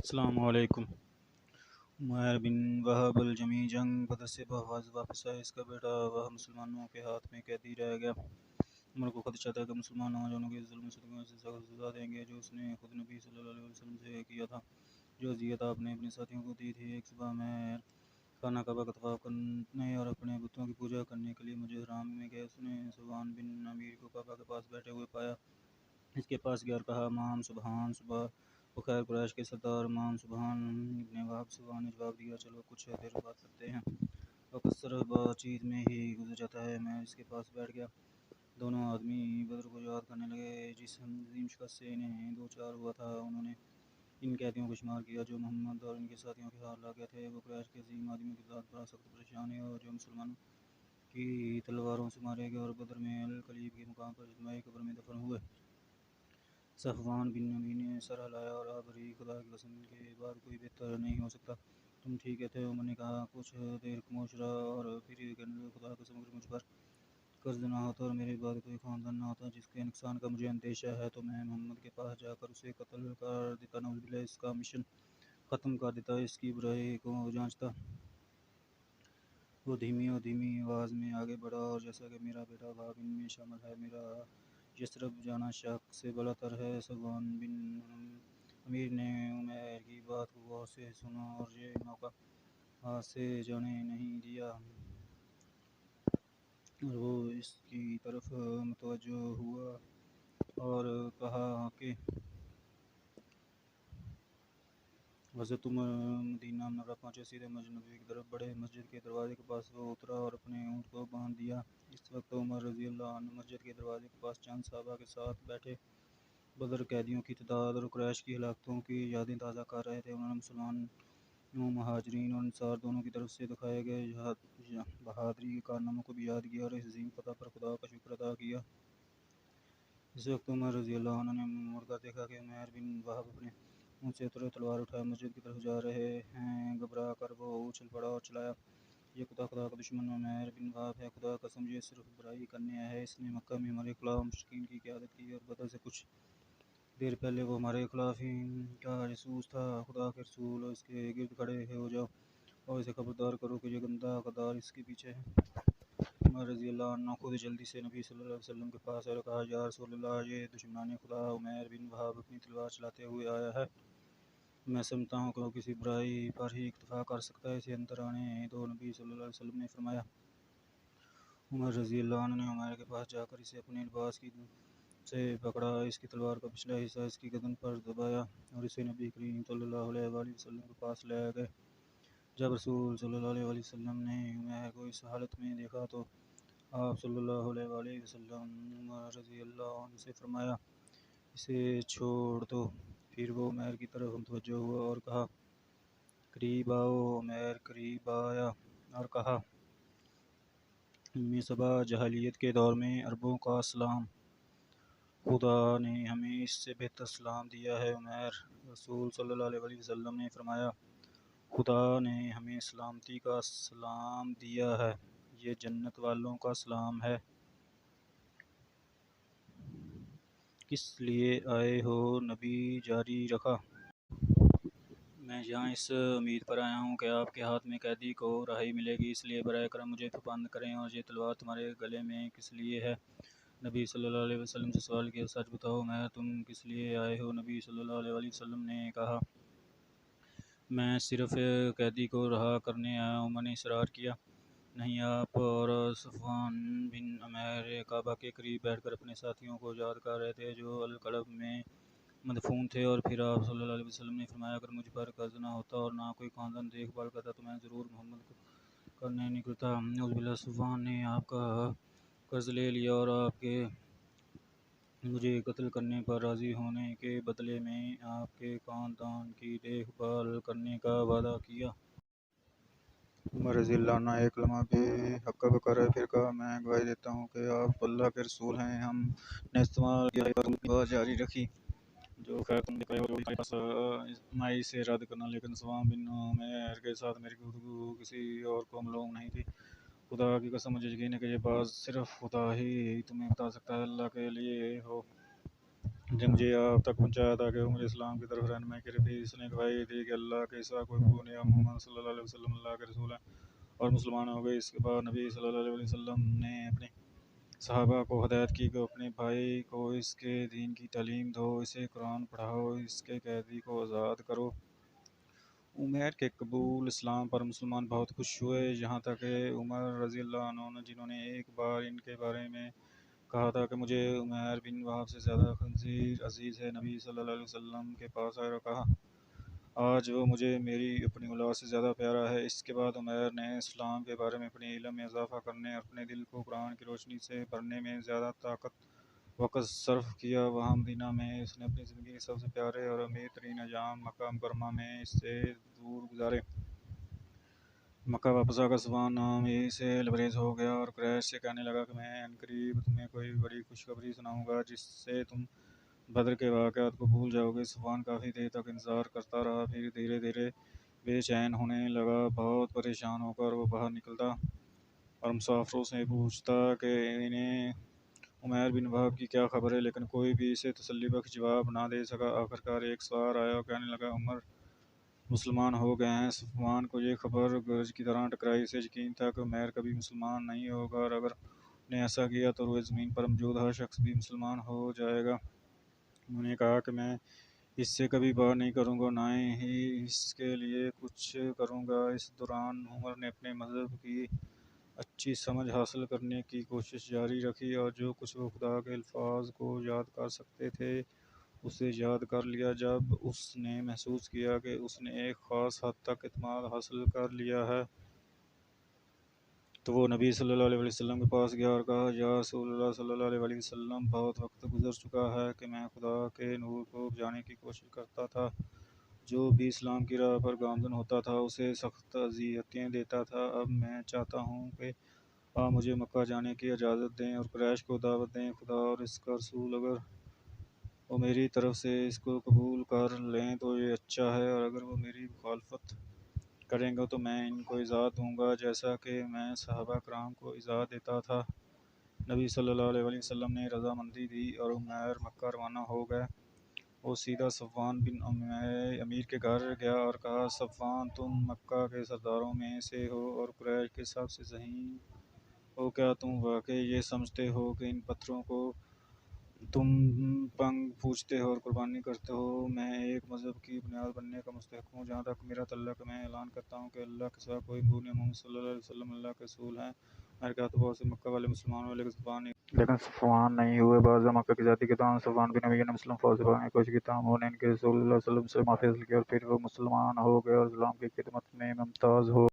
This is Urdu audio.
السلام علیکم۔ عمیر بن وہب الجمی جنگ بدر سے واپس آئے۔ اس کا بیٹا وہ مسلمانوں کے ہاتھ میں قیدی رہ گیا۔ عمر کو خدشہ تھا کہ مسلمان نوجوانوں کے ظلم و ستم سے سخت سزا دیں گے، جو اس نے خود نبی صلی اللہ علیہ وسلم سے کیا تھا، جو اذیت آپ نے اپنے ساتھیوں کو دی تھی۔ ایک صبح میں خانہ کعبہ کا طواف کرنے اور اپنے بتوں کی پوجا کرنے کے لیے مسجد حرام میں گئے۔ اس نے صفوان بن امیر کو کعبہ کے پاس بیٹھے ہوئے پایا۔ اس کے پاس گیا اور کہا: امام سبحان صبح بخیر۔ قریش کے سردار امام سبحان ابن وہب صفوان نے جواب دیا: چلو کچھ دیر بات کرتے ہیں، وقت صرف بات چیت میں ہی گزر جاتا ہے۔ میں اس کے پاس بیٹھ گیا۔ دونوں آدمی بدر کو یاد کرنے لگے، جس عظیم شکست سے انہیں دوچار ہوا تھا۔ انہوں نے ان قیدیوں کو شمار کیا جو محمد اور ان کے ساتھیوں کے ہاتھ لگ گئے تھے۔ وہ قریش کے عظیم آدمیوں کی ذات پر سخت پریشان ہوئے جو مسلمانوں کی تلواروں سے مارے گئے اور بدر میں القلیب کے مقام پر اجتماعی قبر میں دفن ہوئے۔ صفوان بن امیر نے سر ہلایا اور بھری خدا کی قسم کے بعد کوئی بہتر نہیں ہو سکتا، تم ٹھیک کہتے ہو۔ عمر نے کہا: کچھ دیر خاموش رہا اور پھر کہنے لگا: خدا کی قسم، اگر مجھ پر قرض نہ ہوتا اور میرے بعد کوئی خاندان نہ ہوتا جس کے نقصان کا مجھے اندیشہ ہے، تو میں محمد کے پاس جا کر اسے قتل کر دیتا، نعوذ باللہ، اس کا مشن ختم کر دیتا، اس کی برائی کو جانچتا۔ وہ دھیمی آواز میں آگے بڑھا اور جیسا کہ میرا بیٹا وہب ان میں شامل ہے، میرا یثرب جانا شک سے بلا تر ہے۔ صفوان بن امیر نے عمیر کی بات کو غور سے سنا اور یہ موقع ہاتھ سے جانے نہیں دیا، اور وہ اس کی طرف متوجہ ہوا اور کہا کہ حضرت عمر مدینہ منورہ پہنچے، سیدھے مسجد نبوی کی طرف بڑھے۔ مسجد کے دروازے کے پاس وہ اترا اور اپنے اونٹ کو باندھ دیا۔ اس وقت عمر رضی اللہ عنہ مسجد کے دروازے کے پاس چند صحابہ کے ساتھ بیٹھے بدر قیدیوں کی تعداد اور قریش کی ہلاکتوں کی یادیں تازہ کر رہے تھے۔ انہوں نے مسلمانوں، مہاجرین اور انصار دونوں کی طرف سے دکھائے گئے بہادری کے کارناموں کو بھی یاد کیا اور اس عظیم فتح پر خدا کا شکر ادا کیا۔ اس وقت عمر رضی اللہ عنہ نے مڑ کر دیکھا کہ عمیر بن وہب اپنے اونٹ سے اترے، تلوار اٹھائے مسجد کی طرف جا رہے ہیں۔ گھبرا کر وہ اچھل پڑا اور چلایا: یہ خدا کا دشمن عمیر بن وہب ہے، خدا کی قسم یہ صرف برائی کرنے آیا ہے۔ اس نے مکہ میں ہمارے خلاف مشرکین کی قیادت کی اور بدر سے کچھ دیر پہلے وہ ہمارے خلاف ہی کا جاسوس تھا۔ خدا کے رسول اس کے گرد کھڑے ہو جاؤ اور اسے خبردار کرو کہ یہ گندا غدار اس کے پیچھے ہے۔ عمر رضی اللہ عنہ خود جلدی سے نبی صلی اللہ علیہ وسلم کے پاس آئے اور کہا: یا رسول اللہ، یہ دشمنان خدا عمیر بن وہب اپنی تلوار چلاتے ہوئے آیا ہے۔ میں سمجھتا ہوں کہ وہ کسی برائی پر ہی اکتفا کر سکتا ہے، اسے اندر آنے دو۔ نبی صلی اللہ علیہ وسلم نے فرمایا۔ عمر رضی اللہ عنہ نے عمیر کے پاس جا کر اسے اپنے لباس کی سے پکڑا، اس کی تلوار کا پچھلا حصہ اس کی گردن پر دبایا اور اسے نبی کریم صلی اللہ علیہ وآلہ وسلم کے پاس لے گئے۔ جب رسول صلی اللہ علیہ وآلہ وسلم نے عمیر کو اس حالت میں دیکھا تو آپ صلی اللہ علیہ وآلہ وسلم عمر رضی اللہ عنہ سے فرمایا: اسے چھوڑ دو۔ پھر وہ عمیر کی طرف متوجہ ہوا اور کہا: قریب آؤ۔ عمیر قریب آیا اور کہا: ام سبا، جاہلیت کے دور میں عربوں کا سلام، خدا نے ہمیں اس سے بہتر سلام دیا ہے۔ عمیر، رسول صلی اللہ علیہ وآلہ وسلم نے فرمایا: خدا نے ہمیں سلامتی کا سلام دیا ہے، یہ جنت والوں کا سلام ہے۔ کس لیے آئے ہو؟ نبی جاری رکھا: میں یہاں اس امید پر آیا ہوں کہ آپ کے ہاتھ میں قیدی کو رہائی ملے گی، اس لیے براہ کرم مجھے بند کریں۔ اور یہ تلوار تمہارے گلے میں کس لیے ہے؟ نبی صلی اللہ علیہ وسلم سے سوال کیا: سچ بتاؤ عمیر، تم کس لیے آئے ہو؟ نبی صلی اللہ علیہ وآلہ وسلم نے کہا: میں صرف قیدی کو رہا کرنے آیا ہوں۔ عمر نے اصرار کیا: نہیں، آپ اور صفوان بن امیر کعبہ کے قریب بیٹھ کر اپنے ساتھیوں کو یاد کر رہے تھے جو القلب میں مدفون تھے۔ اور پھر آپ صلی اللہ علیہ وسلم نے فرمایا: اگر مجھ پر قرض نہ ہوتا اور نہ کوئی خاندان دیکھ بھال کرتا تو میں ضرور محمد کو کرنے نکلتا، نعوذ باللہ۔ صفوان نے آپ کا قرض لے لیا اور آپ کے مجھے قتل کرنے پر راضی ہونے کے بدلے میں آپ کے خاندان کی دیکھ بھال کرنے کا وعدہ کیا۔ عمر رضی اللہ عنہ ایک لمحہ بے حقب کر رہے، پھر کہا: میں گواہی دیتا ہوں کہ آپ اللہ کے رسول ہیں۔ ہم نے استعمال کیا اور تم نے بات جاری رکھی، جو خیر تم نے کہی اور جو بھی تمہارے پاس میں اسے رد کرنا، لیکن صفوان بن امیر کے ساتھ میری گفتگو کسی اور قوم لوگ نہیں تھی۔ خدا کی قسم، مجھے یقین ہے کہ یہ بات صرف خدا ہی تمہیں بتا سکتا ہے۔ اللہ کے لیے ہو جو مجھے آپ تک پہنچایا تاکہ وہ مجھے اسلام کی طرف رہنمائی کرے۔ پھر اس نے گواہی دی کہ اللہ کے سوا کوئی معبود نہیں اور محمد صلی اللہ علیہ وسلم اللہ کے رسول ہیں، اور مسلمان ہو گئے۔ اس کے بعد نبی صلی اللہ علیہ وسلم نے اپنے صحابہ کو ہدایت کی کہ اپنے بھائی کو اس کے دین کی تعلیم دو، اسے قرآن پڑھاؤ، اس کے قیدی کو آزاد کرو۔ عمیر کے قبول اسلام پر مسلمان بہت خوش ہوئے، یہاں تک کہ عمر رضی اللہ عنہ جنہوں نے ایک بار ان کے بارے میں کہا تھا کہ مجھے عمیر بن وہب سے زیادہ خنزیر عزیز ہے، نبی صلی اللہ علیہ وسلم کے پاس آئے اور کہا آج وہ مجھے میری اپنی اولاد سے زیادہ پیارا ہے۔ اس کے بعد عمیر نے اسلام کے بارے میں اپنے علم میں اضافہ کرنے اور اپنے دل کو قرآن کی روشنی سے بھرنے میں زیادہ وقت صرف کیا۔ وہاں مدینہ میں اس نے اپنی زندگی کے سب سے پیارے اور امیر ترین ایام مکہ مکرمہ میں اس سے دور گزارے۔ مکہ واپس آ کر صفوان نامی سے لبریز ہو گیا اور قریش سے کہنے لگا کہ میں عنقریب تمہیں کوئی بڑی خوشخبری سناؤں گا جس سے تم بدر کے واقعات کو بھول جاؤ گے۔ صفوان کافی دیر تک انتظار کرتا رہا، پھر دھیرے دھیرے بے چین ہونے لگا۔ بہت پریشان ہو کر وہ باہر نکلتا اور مسافروں سے پوچھتا کہ انہیں عمیر بن وہب کی کیا خبر ہے، لیکن کوئی بھی اسے تسلی بخش جواب نہ دے سکا۔ آخرکار ایک سوار آیا اور کہنے لگا عمر مسلمان ہو گئے ہیں۔ صفوان کو یہ خبر گرج کی طرح ٹکرائی، اسے یقین تھا کہ عمیر کبھی مسلمان نہیں ہوگا اور اگر نے ایسا کیا تو روئے زمین پر موجود ہر شخص بھی مسلمان ہو جائے گا۔ انہوں نے کہا کہ میں اس سے کبھی بات نہیں کروں گا، نہ ہی اس کے لیے کچھ کروں گا۔ اس دوران عمر نے اپنے مذہب کی اچھی سمجھ حاصل کرنے کی کوشش جاری رکھی اور جو کچھ وہ خدا کے الفاظ کو یاد کر سکتے تھے اسے یاد کر لیا۔ جب اس نے محسوس کیا کہ اس نے ایک خاص حد تک اعتماد حاصل کر لیا ہے تو وہ نبی صلی اللہ علیہ وسلم کے پاس گیا اور کہا یا رسول اللہ صلی اللہ علیہ وسلم، بہت وقت گزر چکا ہے کہ میں خدا کے نور کو جانے کی کوشش کرتا تھا۔ جو بھی اسلام کی راہ پر گامزن ہوتا تھا اسے سخت اذیتیں دیتا تھا۔ اب میں چاہتا ہوں کہ آپ مجھے مکہ جانے کی اجازت دیں اور قریش کو دعوت دیں۔ خدا اور اس کا رسول اگر وہ میری طرف سے اس کو قبول کر لیں تو یہ اچھا ہے، اور اگر وہ میری مخالفت کریں گے تو میں ان کو اجازت دوں گا جیسا کہ میں صحابہ کرام کو اجازت دیتا تھا۔ نبی صلی اللہ علیہ وسلم نے رضامندی دی اور عمیر مکہ روانہ ہو گئے۔ وہ سیدھا صفوان بن امیر کے گھر گیا اور کہا صفوان، تم مکہ کے سرداروں میں سے ہو اور قریش کے سب سے ذہین ہو، کیا تم واقعی یہ سمجھتے ہو کہ ان پتھروں کو تم پنگ پوجتے ہو اور قربانی کرتے ہو میں ایک مذہب کی بنیاد بننے کا مستحق ہوں؟ جہاں تک میرا تعلق ہے میں اعلان کرتا ہوں کہ اللہ کے سوا کوئی معبود نہیں، محمد صلی اللہ علیہ وسلم اللہ کے رسول ہیں۔ عمر کہا تو بہت سے مکہ والے مسلمان ہوئے لیکن صفوان نہیں ہوئے۔ بعض مکہ کی زیادتی کے دوران صفوان بن امیہ نے مسلم فوج سے بھاگنے کی کوشش کی، تاہم انہوں نے ان کے رسول اللہ صلی اللہ علیہ وسلم سے معافی حاصل کی اور پھر وہ مسلمان ہو گئے اور اسلام کی خدمت میں ممتاز ہو